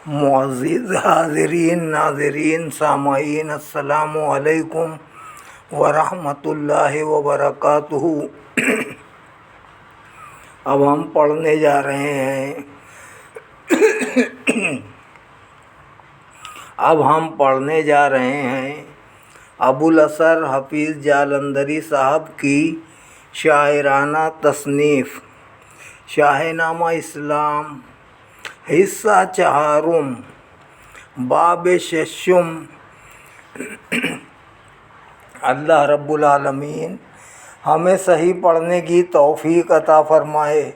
معزز حاضرین ناظرین سامعین السلام علیکم ورحمۃ اللہ وبرکاتہ۔ اب ہم پڑھنے جا رہے ہیں ابو الاسر حفیظ جالندھری صاحب کی شاعرانہ تصنیف شاہ نامہ اسلام، حصہ چہارم، باب ششم۔ اللہ رب العالمین ہمیں صحیح پڑھنے کی توفیق عطا فرمائے،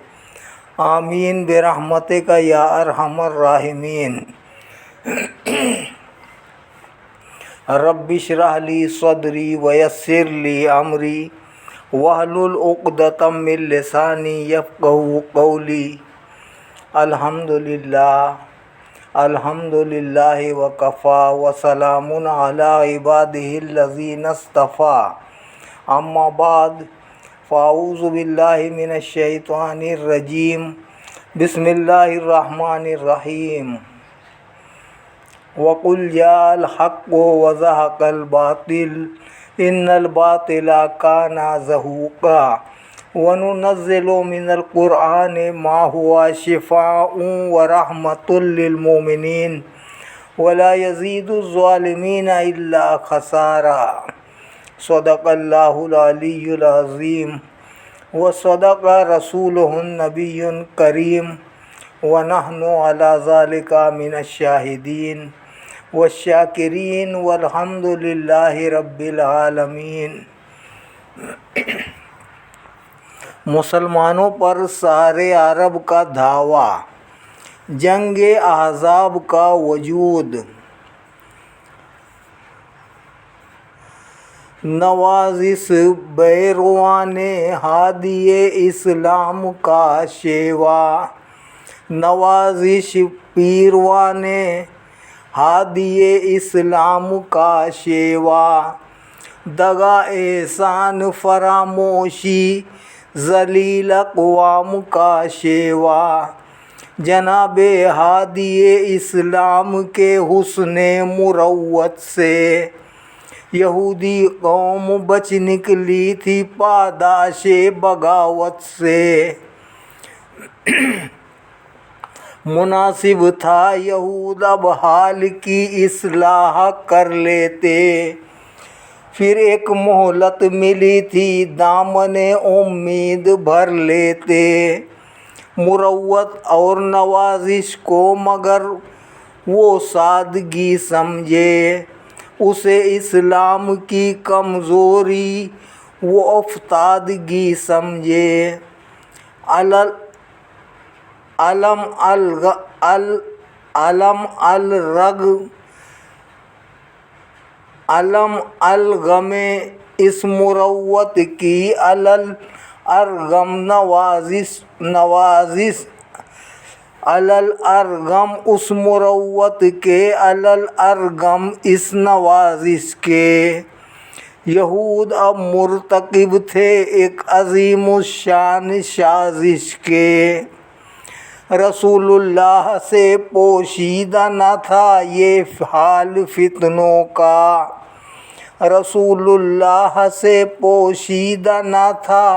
آمین برحمتک یا ارحم الراحمین۔ رب اشرح لی صدری ویسر لی امری واحلل عقدۃ من لسانی یفقہوا قولی۔ الحمد للہ وکفیٰ وسلام علی عبادہ الذین اصطفیٰ، اما بعد فاعوذ باللہ من الشیطان الرجیم، بسم اللہ الرحمن الرحیم۔ وَقُلْ جَاءَ الْحَقُّ وَزَهَقَ الْبَاطِلُ إِنَّ الْبَاطِلَ كَانَ زَهُوقًا وَنُنَزِّلُ مِنَ الْقُرْآنِ مَا هُوَ شِفَاءٌ وَرَحْمَةٌ لِّلْمُؤْمِنِينَ وَلَا يَزِيدُ الظَّالِمِينَ إِلَّا خَسَارًا۔ صدق اللہ العلی العظیم وصدق رسولہ النبی الکریم ونحن علی ذلک من الشاہدین والشاکرین والحمد للہ رب العالمین۔ مسلمانوں پر سارے عرب کا دھاوا، جنگ احزاب کا وجود، نوازش بیروان ہادی اسلام کا شیوا، نوازش پیروان ہادی اسلام کا شیوا، دغا احسان فراموشی ذلیل اقوام کا شیوا، جناب ہادی اسلام کے حسن مروت سے یہودی قوم بچ نکلی تھی پاداش بغاوت سے۔ مناسب تھا یہود اب حال کی اصلاح کر لیتے، پھر ایک مہلت ملی تھی دامن امید بھر لیتے، مروت اور نوازش کو مگر وہ سادگی سمجھے، اسے اسلام کی کمزوری وہ افتادگی سمجھے۔ علم الغم اس مروت کی الارغم نوازش الارغم اس مروت کے الارغم اس نوازش کے۔ یہود اب مرتکب تھے ایک عظیم الشان سازش کے، رسول اللہ سے پوشیدہ نہ تھا یہ حال فتنوں کا، رسول اللہ سے پوشیدہ نہ تھا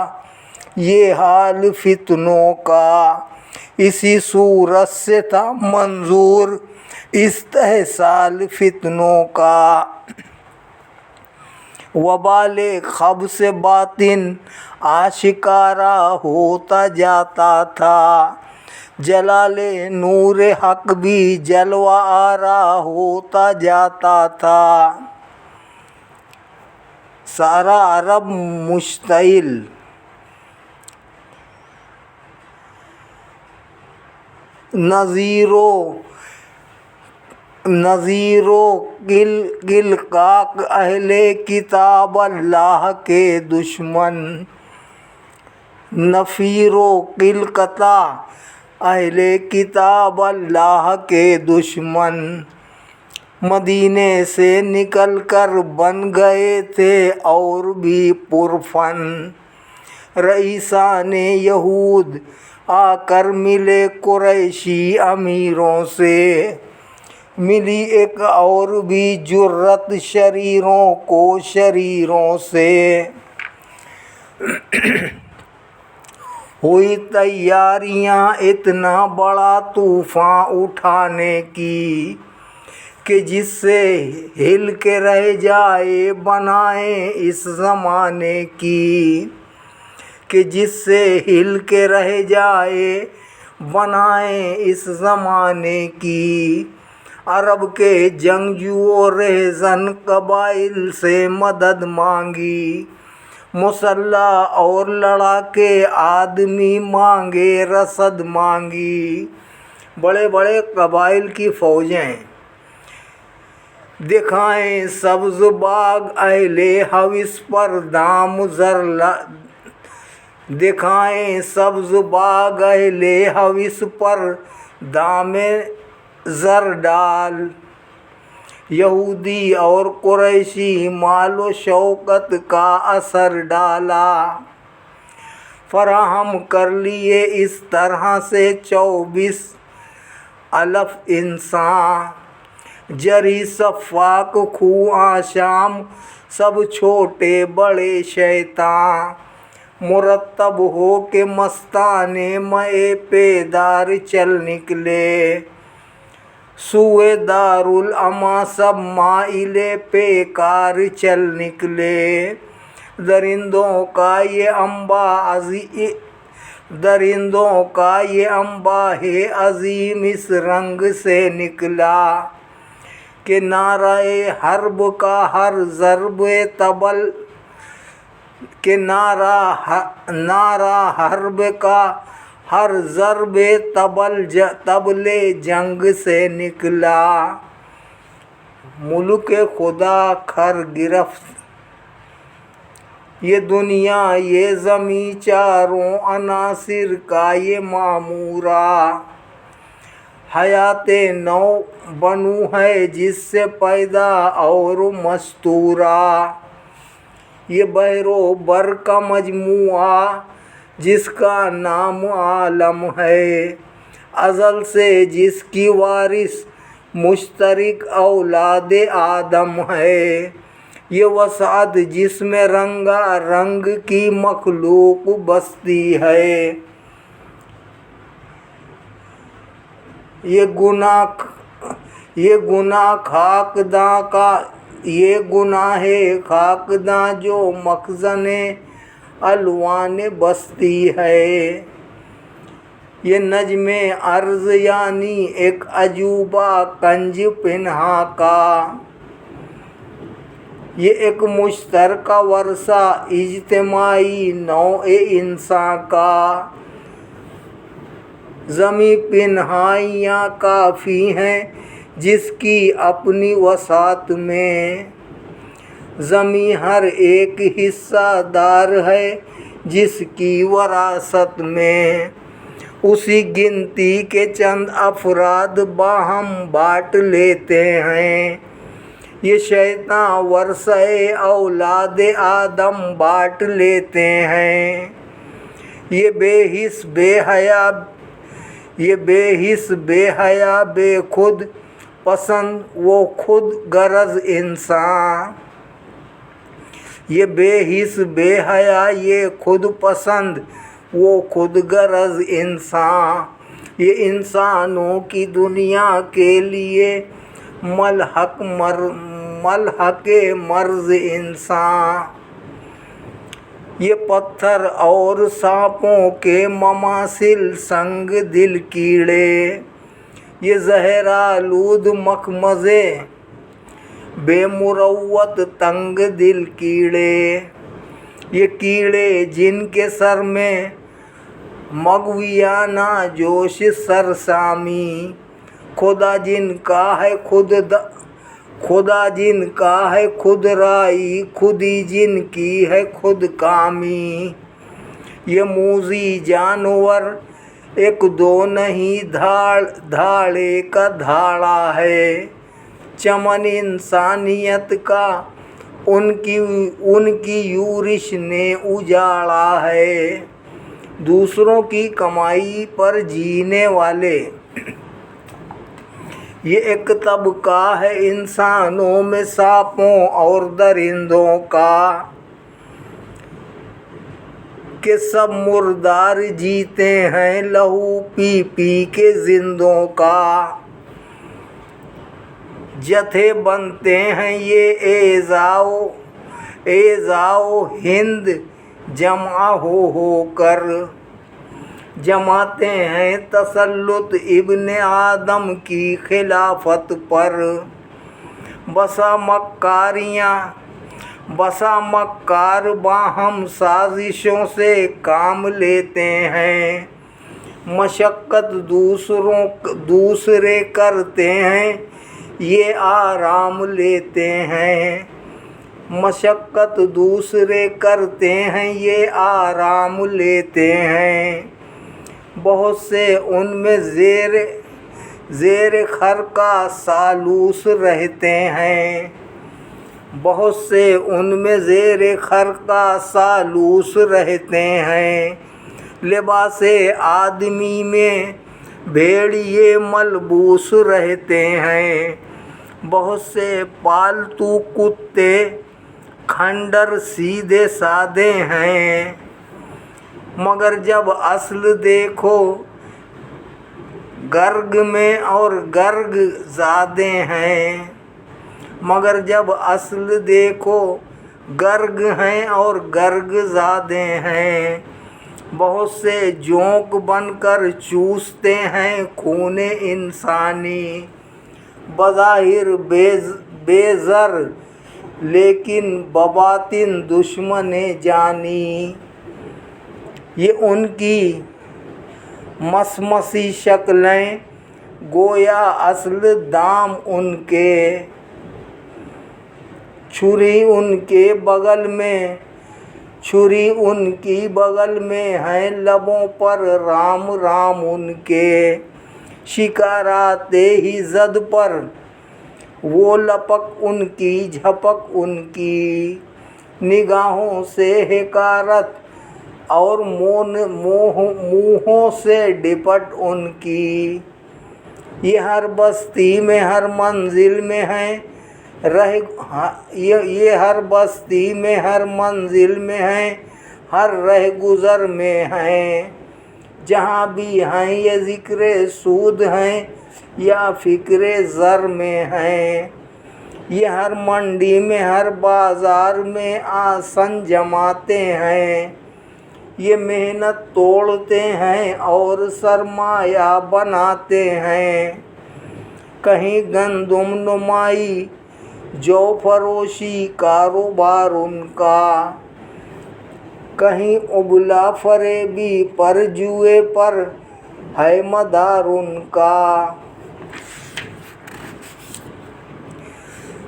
یہ حال فتنوں کا، اسی صورت سے تھا منظور استحصال فتنوں کا۔ وبال خبث باطن آشکارا ہوتا جاتا تھا، جلال نور حق بھی جلوہ آرا ہوتا جاتا تھا۔ سارا عرب مشتعل، نذیرو قل کاک اہل کتاب اللہ کے دشمن، نفیرو قل قطع اہل کتاب اللہ کے دشمن، مدینے سے نکل کر بن گئے تھے اور بھی پرفن، رئیسان یہود آ کر ملے قریشی امیروں سے، ملی ایک اور بھی جرت شریروں کو شریروں سے، ہوئی تیاریاں اتنا بڑا طوفان اٹھانے کی کہ جس سے ہل کے رہ جائے بنائیں اس زمانے کی، کہ جس سے ہل کے رہ جائے بنائیں اس زمانے کی۔ عرب کے جنگجوؤں رہزن قبائل سے مدد مانگی، مسلح اور لڑاکے آدمی مانگے رسد مانگی۔ بڑے بڑے قبائل کی فوجیں دکھائیں سبز باغ اہل ہوس پر دام زر دکھائیں سبز باغ اہل ہوس پر دام زر ڈال، یہودی اور قریشی مال و شوکت کا اثر ڈالا، فراہم کر لیے اس طرح سے 24,000 انسان، جری صفاق خواں شام سب چھوٹے بڑے شیطاں، مرتب ہو کے مستانے مئے پیدار چل نکلے، سوئے دارالاماں سب مائل پیکار چل نکلے۔ درندوں کا یہ انباء ہے عظیم اس رنگ سے نکلا کہ نعرہ حرب کا ہر ضرب طبل، کہ نعرہ حرب کا ہر ضرب طبل جنگ سے نکلا۔ ملک خدا کھر گرفت یہ دنیا یہ زمیں چاروں عناصر کا یہ معمورہ، حیات نو بنو ہے جس سے پیدا اور مستورہ، یہ بحر و بر کا مجموعہ جس کا نام عالم ہے، ازل سے جس کی وارث مشترک اولاد آدم ہے، یہ وسعت جس میں رنگا رنگ کی مخلوق بستی ہے، یہ گناہ خاکداں جو مخزن الوان بستی ہے، یہ نجم ارض یعنی ایک عجوبہ کنج پنہاں کا، یہ ایک مشترکہ ورثہ اجتماعی نوع انسان کا، زمیں پنہائیاں کافی ہیں جس کی اپنی وسعت میں، زمیں ہر ایک حصہ دار ہے جس کی وراثت میں، اسی گنتی کے چند افراد باہم بانٹ لیتے ہیں، یہ شیطاں ورثہ اولاد آدم بانٹ لیتے ہیں، یہ بے حس بے حیا بے خود پسند وہ خود غرض انسان، یہ بے حس بے حیا یہ خود پسند وہ خود غرض انسان، یہ انسانوں کی دنیا کے لیے ملحق مرض انسان، یہ پتھر اور سانپوں کے مماثل سنگ دل کیڑے، یہ زہر آلود مخمصے بے مروت تنگ دل کیڑے، یہ کیڑے جن کے سر میں مغویانہ جوش سرسامی، خدا جن کا ہے خود رائی خودی جن کی ہے خود کامی، یہ موذی جانور ایک دو نہیں دھاڑے کا دھاڑا ہے، چمن انسانیت کا ان کی یورش نے اجاڑا ہے، دوسروں کی کمائی پر جینے والے یہ ایک طبقہ ہے انسانوں میں سانپوں اور درندوں کا کہ سب مردار جیتے ہیں لہو پی پی کے زندوں کا جتھے بنتے ہیں یہ اعضاء ہند جمع ہو کر جماتے ہیں تسلط ابن آدم کی خلافت پر بسا مکار باہم سازشوں سے کام لیتے ہیں مشقت دوسرے کرتے ہیں یہ آرام لیتے ہیں مشقت دوسرے کرتے ہیں یہ آرام لیتے ہیں بہت سے ان میں زیر خر کا سالوس رہتے ہیں بہت سے ان میں زیر خر کا سالوس رہتے ہیں لباس آدمی میں بھیڑیے ملبوس رہتے ہیں بہت سے پالتو کتے کھنڈر سیدھے سادے ہیں مگر جب اصل دیکھو گرگ میں اور گرگ زادے ہیں مگر جب اصل دیکھو گرگ ہیں اور گرگ زادے ہیں بہت سے جونک بن کر چوستے ہیں خون انسانی بظاہر بے زر لیکن بباطن دشمن جانی یہ ان کی مسمسی شکلیں گویا اصل دام ان کے چھری ان کی بغل میں ہے لبوں پر رام رام ان کے شکارات ہی زد پر وہ لپک ان کی جھپک ان کی نگاہوں سے حکارت اور منہوں سے ڈپٹ ان کی یہ ہر بستی میں ہر منزل میں ہیں یہ ہر بستی میں ہر منزل میں ہیں ہر رہ گزر میں ہیں جہاں بھی ہیں یہ ذکر سود ہیں یا فکر زر میں ہیں یہ ہر منڈی میں ہر بازار میں آسن جماتے ہیں یہ محنت توڑتے ہیں اور سرمایہ بناتے ہیں کہیں گندم نمائی جو فروشی کاروبار ان کا کہیں ابلا فریبی پر جوئے پر ہے مدار ان کا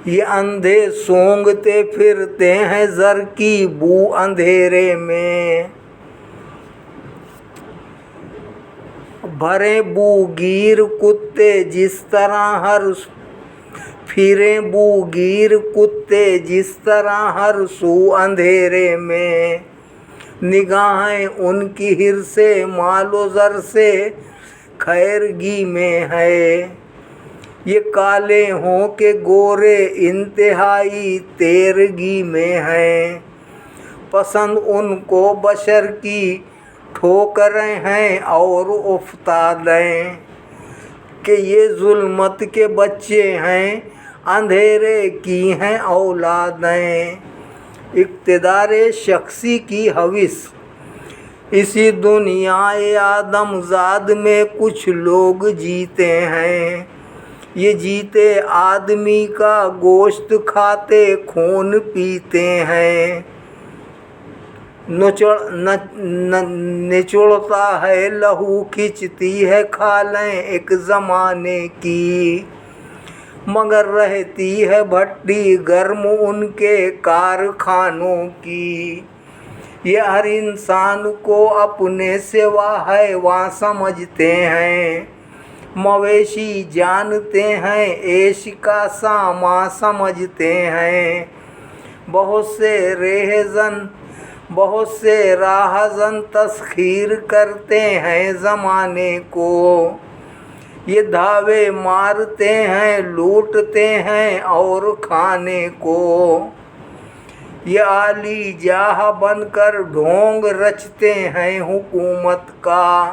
یہ اندھے سونگتے پھرتے ہیں زر کی بو اندھیرے میں بھرے بوگیر کتے جس طرح ہر سو اندھیرے میں نگاہیں ان کی حرص مال و زر سے خیرگی میں ہے یہ کالے ہوں کہ گورے انتہائی تیرگی میں ہیں پسند ان کو بشر کی ٹھوکریں ہیں اور افتادیں کہ یہ ظلمت کے بچے ہیں اندھیرے کی ہیں اولادیں اقتدار شخصی کی ہوس اسی دنیا آدم زاد میں کچھ لوگ جیتے ہیں یہ جیتے آدمی کا گوشت کھاتے خون پیتے ہیں نچوڑتا ہے لہو کھچتی ہے کھالیں ایک زمانے کی مگر رہتی ہے بھٹی گرم ان کے کارخانوں کی یہ ہر انسان کو اپنے سوا حیواں سمجھتے ہیں مویشی جانتے ہیں عیش کا سامان سمجھتے ہیں بہت سے راہزن تسخیر کرتے ہیں زمانے کو یہ دھاوے مارتے ہیں لوٹتے ہیں اور کھانے کو، یہ عالی جاہ بن کر ڈھونگ رچتے ہیں حکومت کا،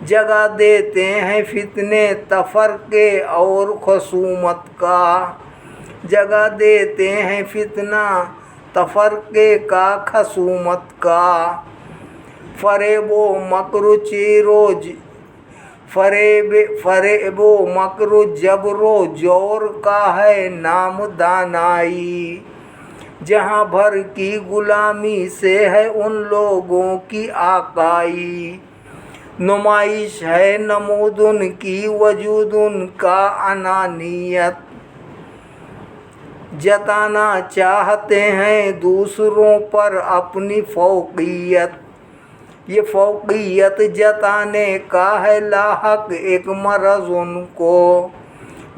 جگہ دیتے ہیں فتنے تفرقے اور خصومت کا، جگہ دیتے ہیں فتنہ تفرقے کا خصومت کا، فریب و مکر فریب و مکر جبر و جور کا ہے نام دانائی، جہاں بھر کی غلامی سے ہے ان لوگوں کی آقائی، نمائش ہے نمود ان کی وجود ان کا انانیت، جتانا چاہتے ہیں دوسروں پر اپنی فوقیت، یہ فوقیت جتانے کا ہے لاحق ایک مرض ان کو،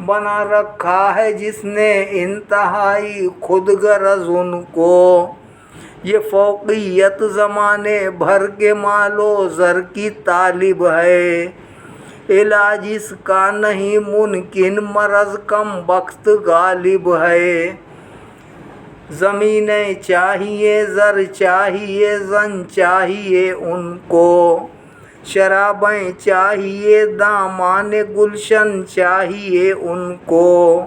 بنا رکھا ہے جس نے انتہائی خود غرض ان کو، یہ فوقیت زمانے بھر کے مال و زر کی طالب ہے، علاج اس کا نہیں ممکن مرض کم بخت غالب ہے، زمینیں چاہیے زر چاہیے زن چاہیے ان کو، شرابیں چاہیے دامان گلشن چاہیے ان کو،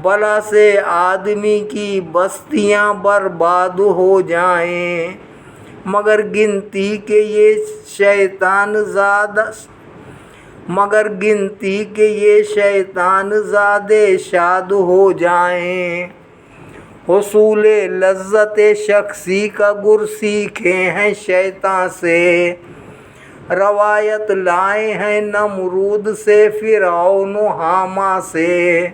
بلا سے آدمی کی بستیاں برباد ہو جائیں مگر گنتی کے یہ شیطان زادے شاد ہو جائیں، حصول لذت شخصی کا گر سیکھے ہیں شیطان سے، روایت لائے ہیں نمرود سے فرعون و حامان سے،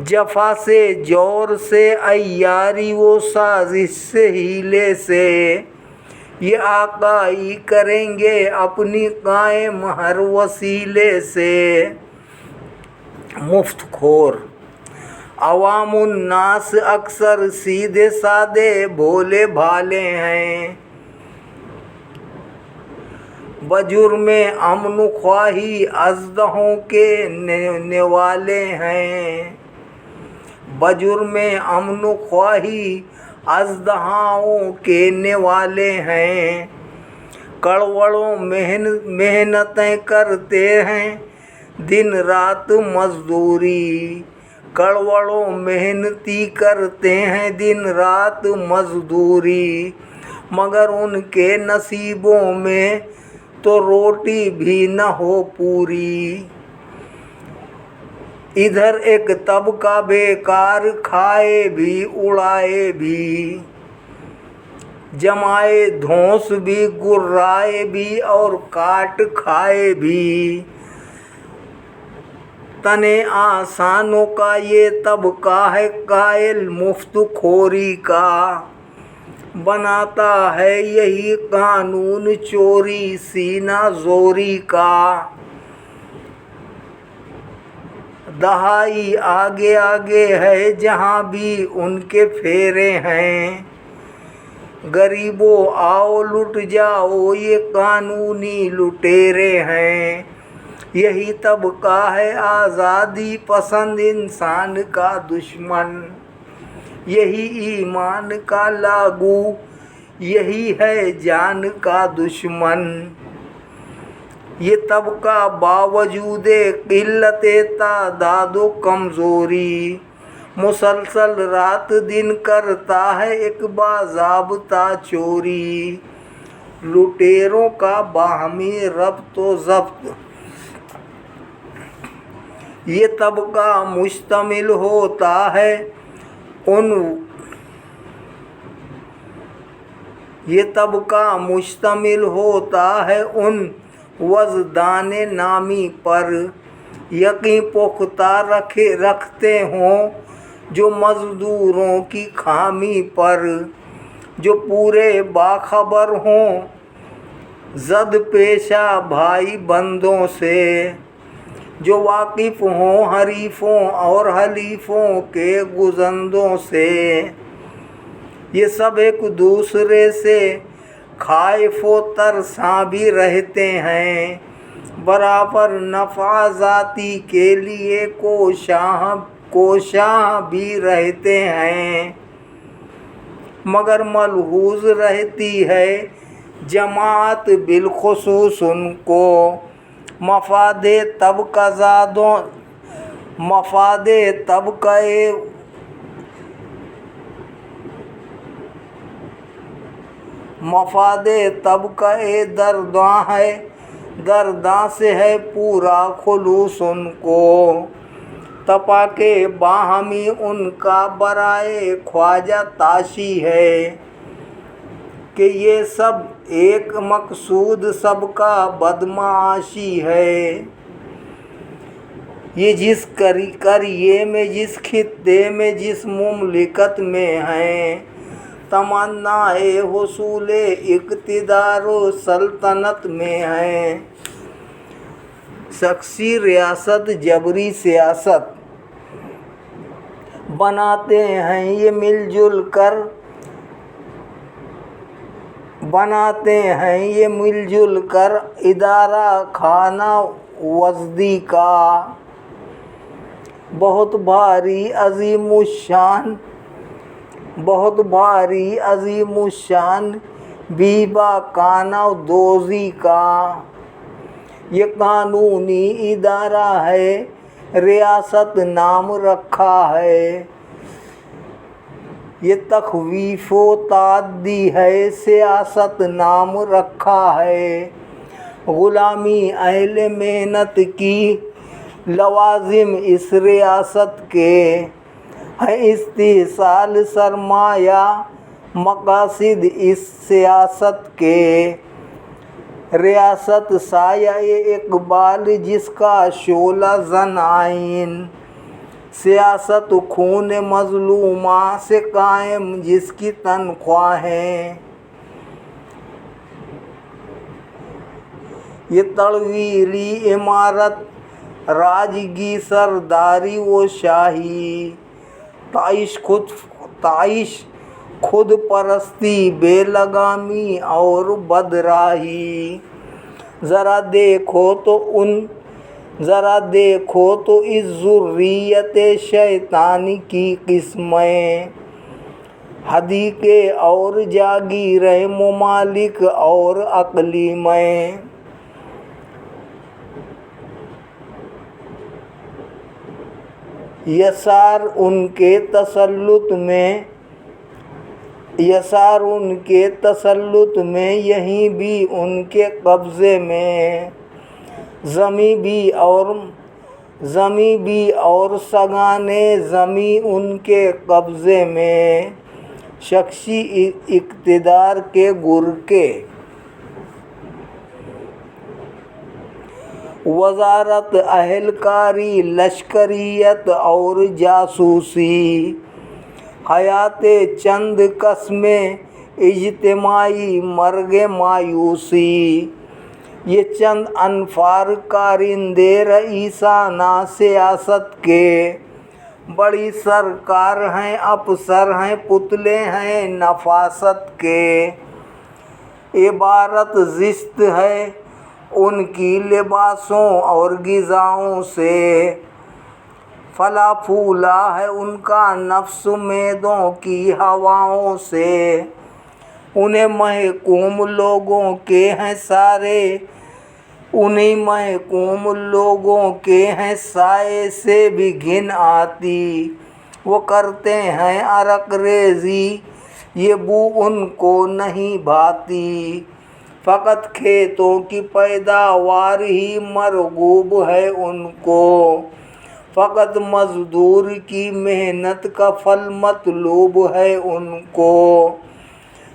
جفا سے جور سے عیاری و سازش سے ہیلے سے، یہ آقائی کریں گے اپنی قائم ہر وسیلے سے، مفت خور عوام الناس اکثر سیدھے سادے بھولے بھالے ہیں، بجرم امن خواہی اژدہوں کے نوالے ہیں، بجرم امن خواہی اژدہوں کے نوالے ہیں، کڑوڑوں محنتیں کرتے ہیں دن رات مزدوری، کڑوڑوں محنتی کرتے ہیں دن رات مزدوری، مگر ان کے نصیبوں میں تو روٹی بھی نہ ہو پوری، ادھر ایک طبقہ بیکار کھائے بھی اڑائے بھی، جمائے دھونس بھی گرائے بھی اور کاٹ کھائے بھی، تنے آسانوں کا یہ طبقہ ہے قائل مفت خوری کا، بناتا ہے یہی قانون چوری سینہ زوری کا، دہائی آگے آگے ہے جہاں بھی ان کے پھیرے ہیں، غریبوں آؤ لٹ جاؤ یہ قانونی لٹیرے ہیں، یہی طبقہ ہے آزادی پسند انسان کا دشمن، یہی ایمان کا لاگو یہی ہے جان کا دشمن، یہ طبقہ باوجود قلت تعداد و کمزوری مسلسل رات دن کرتا ہے ایک باضابطہ چوری، لٹیروں کا باہمی ربط و ضبط، یہ طبقہ مشتمل ہوتا ہے ان وزدان نامی پر یقین پختہ رکھتے ہوں جو مزدوروں کی خامی پر، جو پورے باخبر ہوں زد پیشہ بھائی بندوں سے، جو واقف ہوں حریفوں اور حلیفوں کے گزندوں سے، یہ سب ایک دوسرے سے خائف و ترساں بھی رہتے ہیں، برابر نفع ذاتی کے لیے کوشاں بھی رہتے ہیں، مگر ملحوظ رہتی ہے جماعت بالخصوص ان کو مفاد طبقہ درداں سے ہے پورا خلوص ان کو، تپا کے باہمی ان کا برائے خواجہ تاشی ہے کہ یہ سب ایک مقصود سب کا بدمعاشی ہے۔ یہ جس قریے میں، جس خطے میں، جس مملکت میں ہیں، تمنائے حصول اقتدار و سلطنت میں ہیں۔ شخصی ریاست، جبری سیاست بناتے ہیں یہ مل جل کر ادارہ خانہ وزدی کا، بہت بھاری عظیم الشان بیبا کانہ دوزی کا۔ یہ قانونی ادارہ ہے، ریاست نام رکھا ہے، یہ تخویف و تعدی ہے، سیاست نام رکھا ہے۔ غلامی اہل محنت کی لوازم اس ریاست کے ہے، استحصال سرمایہ مقاصد اس سیاست کے۔ ریاست سایہ اقبال جس کا شعلہ زن آئین، سیاست خون مظلومہ سے قائم جس کی تنخواہیں۔ یہ طویلی عمارت راجگی سرداری و شاہی، تعیش خود پرستی بے لگامی اور بدراہی۔ ذرا دیکھو تو اس ذریت شیطانی کی قسمیں، حدیقے اور جاگیریں ممالک اور اقلیمیں۔ یسار ان کے تسلط میں، یہیں بھی ان کے قبضے میں، زمیں بھی اور سگانے زمیں ان کے قبضے میں، شخصی اقتدار کے گر کے۔ وزارت، اہلکاری، لشکریت اور جاسوسی، حیات چند قسمیں اجتماعی مرگ مایوسی۔ یہ چند انفار کارندے رئیسانہ سیاست کے، بڑی سرکار ہیں، افسر ہیں، پتلے ہیں نفاست کے۔ عبارت زشت ہے ان کی لباسوں اور غذاؤں سے، پھلا پھولا ہے ان کا نفس معدوں کی ہواؤں سے۔ انہیں محکوم لوگوں کے ہیں سائے سے بھی گھن آتی، وہ کرتے ہیں عرق ریزی، یہ بو ان کو نہیں بھاتی۔ فقط کھیتوں کی پیداوار ہی مرغوب ہے ان کو، فقط مزدور کی محنت کا پھل مطلوب ہے ان کو۔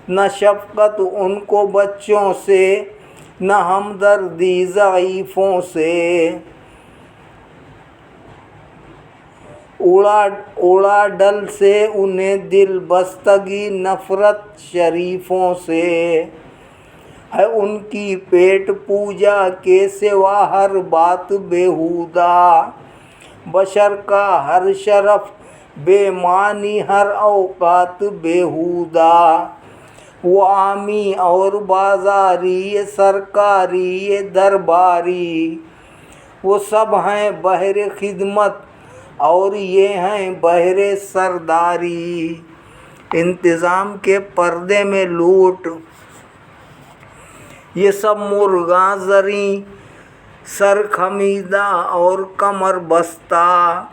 نہ شفقت ان کو بچوں سے، نہ ہمدردی ضعیفوں سے، اڑا ڈل سے انہیں دل بستگی نفرت شریفوں سے ہے۔ ان کی پیٹ پوجا کے سوا ہر بات بیہودہ، بشر کا ہر شرف بے معنی، ہر اوقات بیہودہ۔ وہ عامی اور بازاری، یہ سرکاری یہ درباری، وہ سب ہیں بہر خدمت اور یہ ہیں بہر سرداری۔ انتظام کے پردے میں لوٹ، یہ سب مرغاں زریں سر خمیدہ اور کمر بستہ،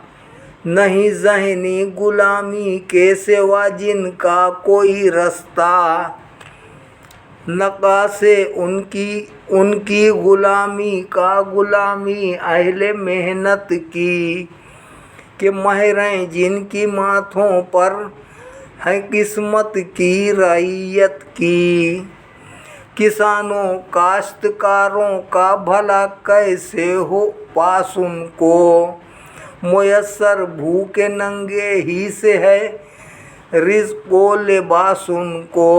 نہیں ذہنی غلامی کے سوا جن کا کوئی رستہ۔ نقاص ان کی غلامی کا غلامی اہل محنت کی، کہ مہریں جن کی ماتھوں پر ہے قسمت کی رعیت کی۔ کسانوں کاشتکاروں کا بھلا کیسے ہو پاس ان کو، میسر بھوکے ننگے ہی سے ہے رزق و لباس ان کو۔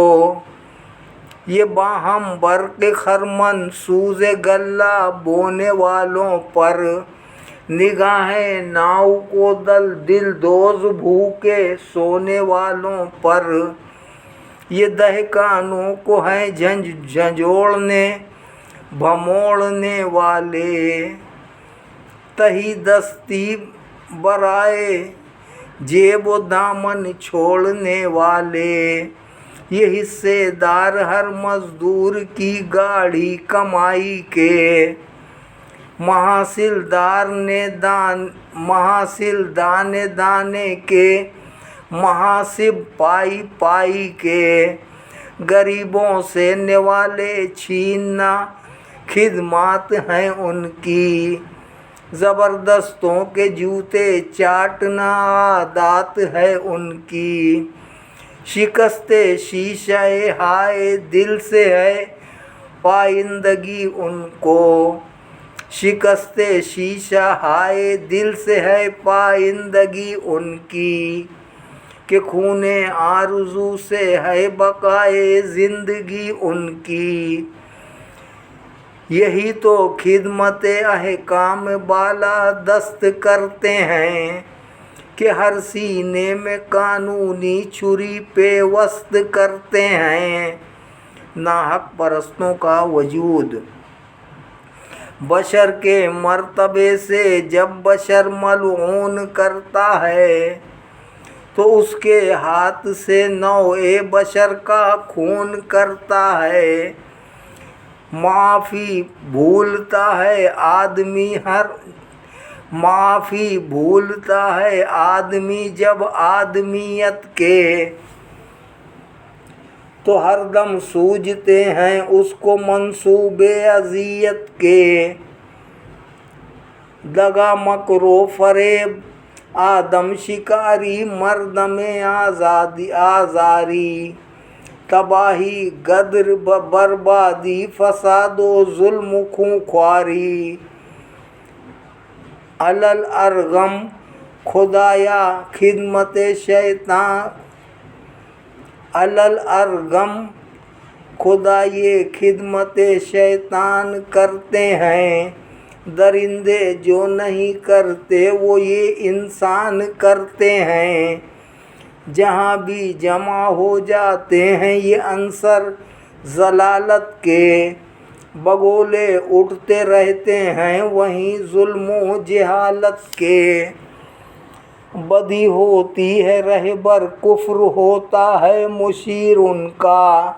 یہ باہم برق خرمن سوز غلہ بونے والوں پر، نگاہیں ناؤ کو دل دوز بھوکے سونے والوں پر۔ یہ دہقانوں کو ہیں جھنجھوڑنے بھموڑنے والے، تہی دستی برائے جیب و دامن چھوڑنے والے۔ یہ حصے دار ہر مزدور کی گاڑھی کمائی کے، محاصل دانے دانے کے محاسب پائی پائی کے۔ غریبوں سے نوالے چھیننا خدمات ہیں ان کی، زبردستوں کے جوتے چاٹنا عادات ہے ان کی۔ شکست شیشہ ہائے دل سے ہے پائندگی ان کو، شکست شیشہ ہائے دل سے ہے پائندگی ان کی۔ کہ خون آرزو سے ہے بقائے زندگی ان کی۔ یہی تو خدمت احکام بالا دست کرتے ہیں، کہ ہر سینے میں قانونی چھری پیوست کرتے ہیں۔ ناحق پرستوں کا وجود، بشر کے مرتبے سے جب بشر ملعون کرتا ہے، تو اس کے ہاتھ سے نوع بشر کا خون کرتا ہے۔ معافی بھولتا ہے آدمی جب آدمیت کے، تو ہر دم سوجتے ہیں اس کو منصوبے اذیت کے۔ دغا مکر و فریب آدم شکاری مردم آزاری، تباہی غدر بربادی فساد و ظلم و خونخواری۔ علل ارغم خدایا خدمت شیطان، علل ارغم خدا یہ خدمت شیطان کرتے ہیں۔ درندے جو نہیں کرتے وہ یہ انسان کرتے ہیں۔ جہاں بھی جمع ہو جاتے ہیں یہ عنصر ضلالت کے، بگولے اٹھتے رہتے ہیں وہیں ظلم و جہالت کے۔ بدی ہوتی ہے رہبر کفر ہوتا ہے مشیر ان کا،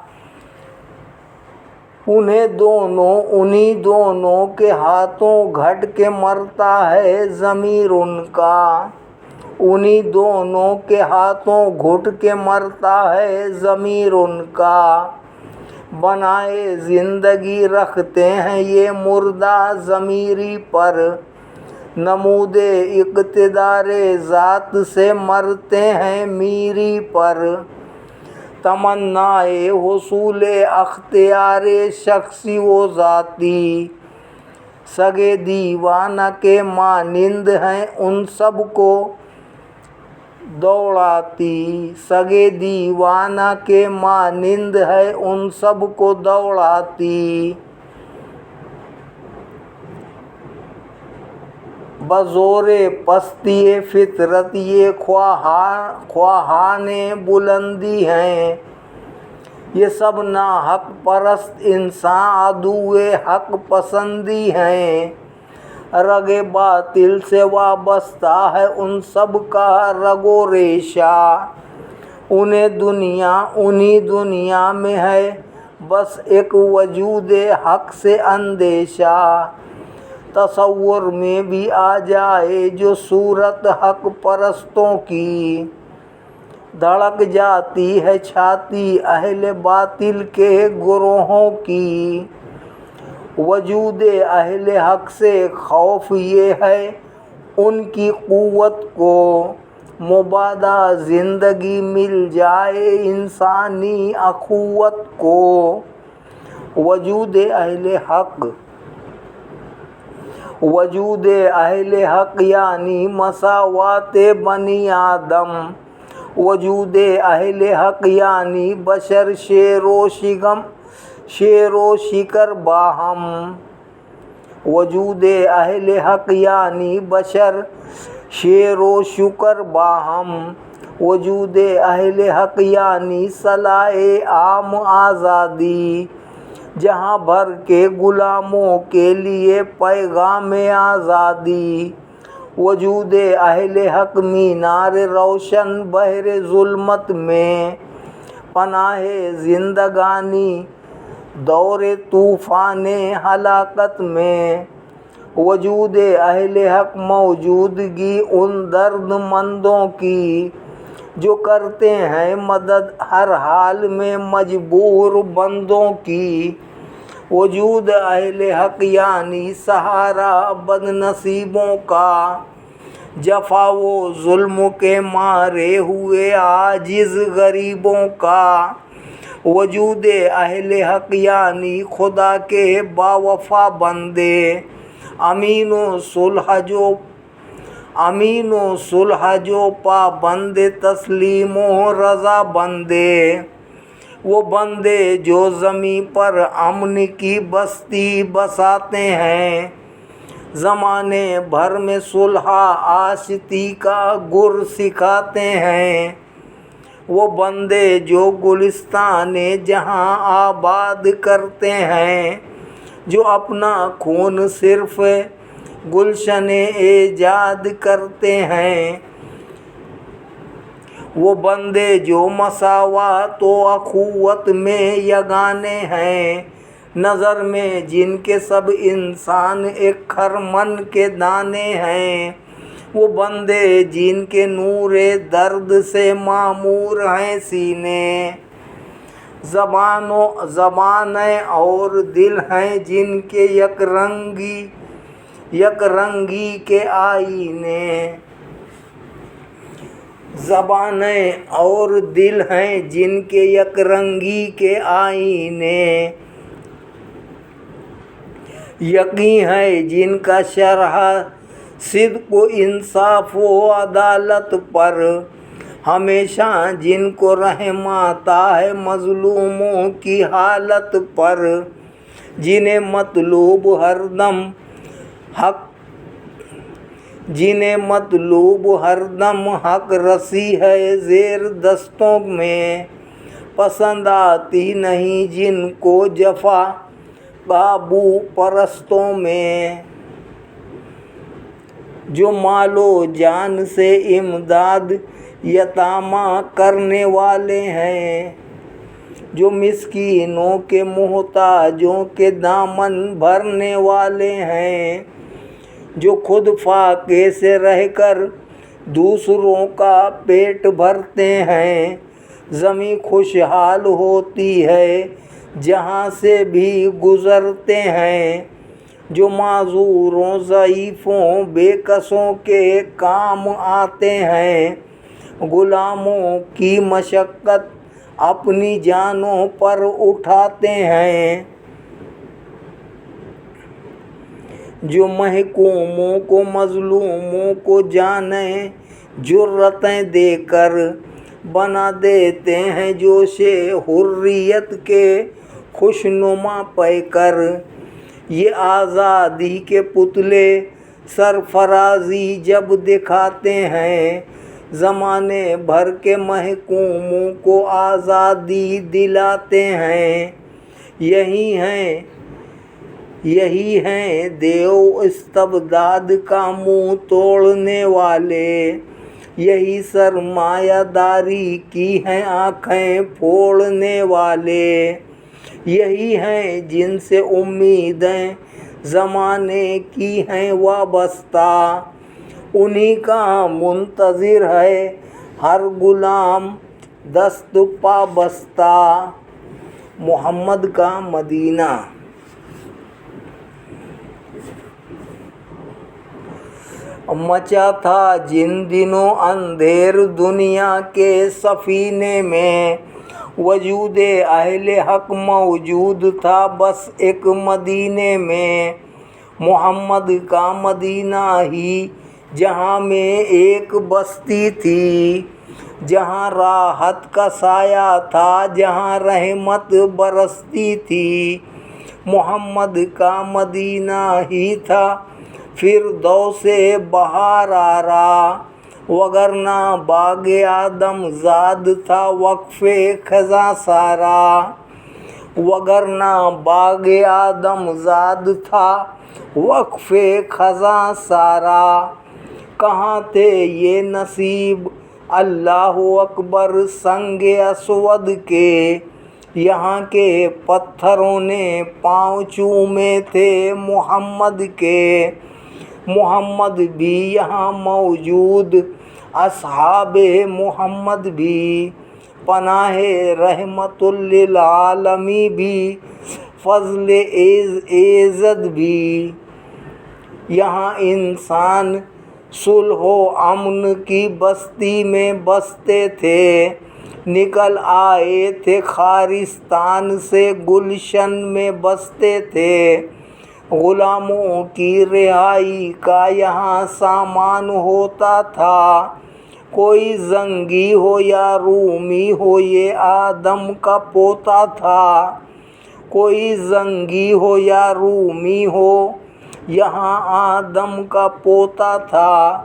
انہی دونوں کے ہاتھوں گھٹ کے مرتا ہے ضمیر ان کا، انہی دونوں کے ہاتھوں گھٹ کے مرتا ہے ضمیر ان کا۔ بنائے زندگی رکھتے ہیں یہ مردہ ضمیری پر، نمود اقتدار ذات سے مرتے ہیں میری پر۔ تمنائے حصول اختیار شخصی و ذاتی، سگے دیوانہ کے مانند ہیں ان سب کو دوڑاتی، سگے دیوانہ کے مانند ہے ان سب کو دوڑاتی۔ بزور پستی فطرت یہ خواہان بلندی ہیں، یہ سب ناحق پرست انسان عدوئے حق پسندی ہیں، رگ باطل سے وابستہ ہے ان سب کا رگ و ریشہ، انہی دنیا میں ہے بس ایک وجود حق سے اندیشہ، تصور میں بھی آ جائے جو صورت حق پرستوں کی، دھڑک جاتی ہے چھاتی اہل باطل کے گروہوں کی، وجود اہل حق سے خوف یہ ہے ان کی قوت کو، مبادا زندگی مل جائے انسانی اخوت کو، وجود اہل حق یعنی مساوات بنی آدم، وجود اہل حق یعنی بشر شیر و شکر باہم، وجود اہل حق یعنی بشر شیر و شکر باہم، وجود اہل حق یعنی صلاح عام آزادی، جہاں بھر کے غلاموں کے لیے پیغام آزادی، وجود اہل حق مینار روشن بحر ظلمت میں، پناہ زندگانی دور طوفان ہلاکت میں، وجود اہل حق موجودگی ان درد مندوں کی جو کرتے ہیں مدد ہر حال میں مجبور بندوں کی، وجود اہل حق یعنی سہارا بد نصیبوں کا، جفا و ظلم کے مارے ہوئے عاجز غریبوں کا، وجود اہل حق یعنی خدا کے باوفا بندے، امین و صلح جو پابند تسلیم و رضا بندے، وہ بندے جو زمیں پر امن کی بستی بساتے ہیں، زمانے بھر میں صلح آشتی کا گر سکھاتے ہیں، وہ بندے جو گلستان جہاں آباد کرتے ہیں، جو اپنا خون صرف گلشن ایجاد کرتے ہیں، وہ بندے جو مساوات و اخوت میں یگانے ہیں، نظر میں جن کے سب انسان ایک خرمن کے دانے ہیں، وہ بندے جن کے نور درد سے معمور ہیں سینے، زبانیں اور دل ہیں جن کے یک رنگی کے آئینے، زبانیں اور دل ہیں جن کے یک رنگی کے آئینے، یقین ہے جن کا شرح صدق و انصاف و عدالت پر، ہمیشہ جن کو رحم آتا ہے مظلوموں کی حالت پر، جنہیں مطلوب ہر دم حق رسی ہے زیر دستوں میں، پسند آتی نہیں جن کو جفا قابو پرستوں میں، جو مال و جان سے امداد یتامہ کرنے والے ہیں، جو مسکینوں کے محتاجوں کے دامن بھرنے والے ہیں، جو خود فاقے سے رہ کر دوسروں کا پیٹ بھرتے ہیں، زمیں خوشحال ہوتی ہے جہاں سے بھی گزرتے ہیں، جو معذوروں ضعیفوں بے کسوں کے کام آتے ہیں، غلاموں کی مشقت اپنی جانوں پر اٹھاتے ہیں، جو محکوموں کو مظلوموں کو جانیں جرتیں دے کر بنا دیتے ہیں جوش حریت کے خوشنما پیکر، یہ آزادی کے پتلے سرفرازی جب دکھاتے ہیں، زمانے بھر کے محکوموں کو آزادی دلاتے ہیں، یہی ہیں دیو استبداد کا منہ توڑنے والے، یہی سرمایہ داری کی ہیں آنکھیں پھوڑنے والے، یہی ہیں جن سے امیدیں زمانے کی ہیں وابستہ، انہی کا منتظر ہے ہر غلام دست پابستہ۔ محمد کا مدینہ۔ مچا تھا جن دنوں اندھیر دنیا کے سفینے میں، وجود اہل حق موجود تھا بس ایک مدینے میں، محمد کا مدینہ ہی جہاں میں ایک بستی تھی، جہاں راحت کا سایہ تھا، جہاں رحمت برستی تھی، محمد کا مدینہ ہی تھا فردوس بہار آرا، وگرنہ باغ آدم زاد تھا وقف خزاں سارا، وگرنہ باغ آدم زاد تھا وقف خزاں سارا، کہاں تھے یہ نصیب اللہ اکبر سنگ اسود کے، یہاں کے پتھروں نے پاؤں چومے تھے محمد کے، محمد بھی یہاں موجود، اصحاب محمد بھی، پناہ رحمت للعالمین بھی، فضل ایزد بھی، یہاں انسان صلح و امن کی بستی میں بستے تھے، نکل آئے تھے خارستان سے گلشن میں بستے تھے، غلاموں کی رہائی کا یہاں سامان ہوتا تھا، کوئی زنگی ہو یا رومی ہو یہ آدم کا پوتا تھا، کوئی زنگی ہو یا رومی ہو یہاں آدم کا پوتا تھا،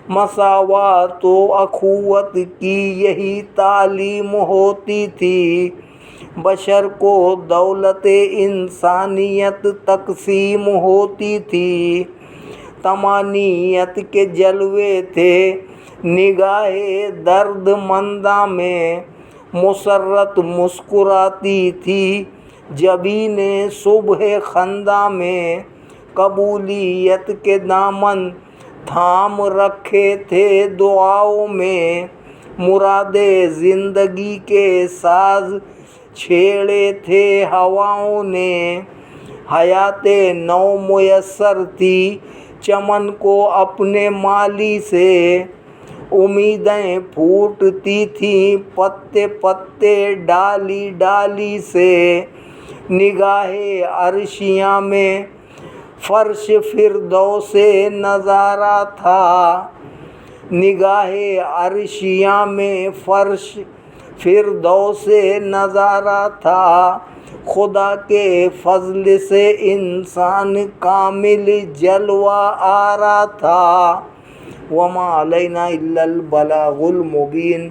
مساوات و اخوت کی یہی تعلیم ہوتی تھی، بشر کو دولت انسانیت تقسیم ہوتی تھی، تمانیت کے جلوے تھے نگاہ درد منداں میں، مسرت مسکراتی تھی جبین صبح خنداں میں، قبولیت کے دامن تھام رکھے تھے دعاؤں میں، مراد زندگی کے ساز چھیڑے تھے ہواؤں نے، حیات نو میسر تھی چمن کو اپنے مالی سے، امیدیں پھوٹتی تھیں پتے پتے ڈالی ڈالی سے، نگاہ عرشیاں میں فرش فردوس نظارہ تھا، نگاہ عرشیاں میں فرش فردوس نظارہ تھا، خدا کے فضل سے انسان کامل جلوہ آرا تھا، وما علینا الا البلاغ المبین،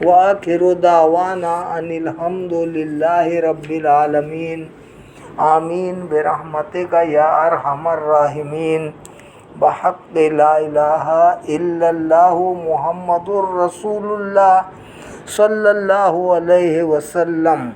وآخر دعوانا ان الحمد للہ رب العالمین، آمین برحمتک یا ارحم الراحمین، بحق لا الہ الا اللہ محمد الرسول اللہ صلی اللہ علیہ وسلم۔